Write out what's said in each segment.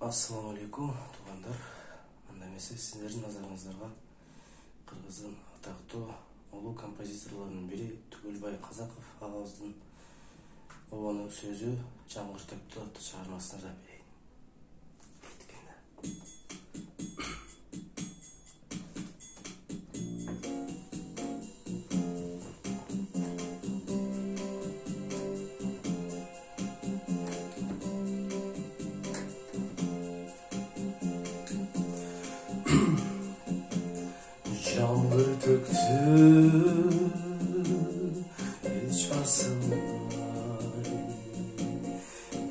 Ассалаумалейкум, туғандар. Мында эмесе сиздердин назарыңыздарга Кыргыздын атактуу улуу композиторлорунун бири Түгөлбай Казаков агабыздын обонун сөзү Жамгыр төктү аттуу чыгармасына да берейин. Yağmur döktü hiç basılmay,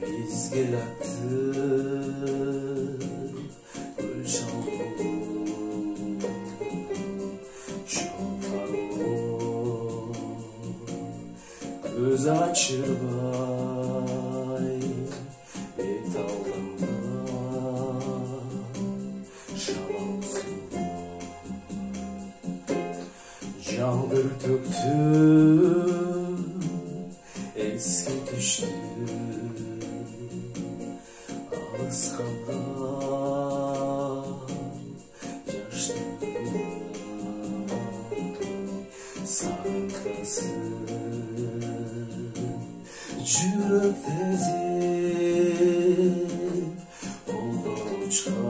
biz gelaktı gül çaldı şofaru göz açırbay et aldığımda şalansın. Yağmur döktü, eski düştü, ağız kaldan yaşlı sarkasın, yürek tezi oldu uçkan.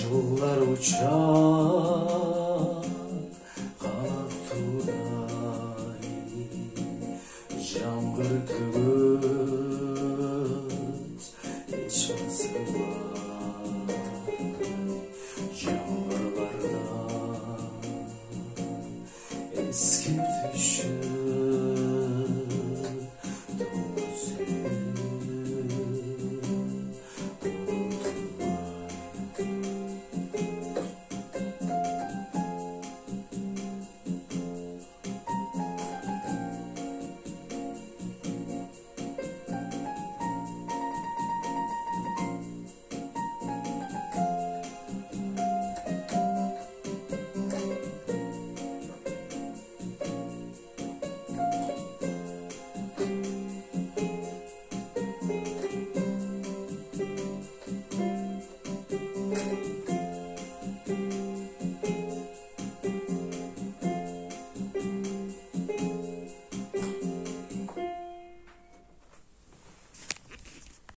Yıllar uçar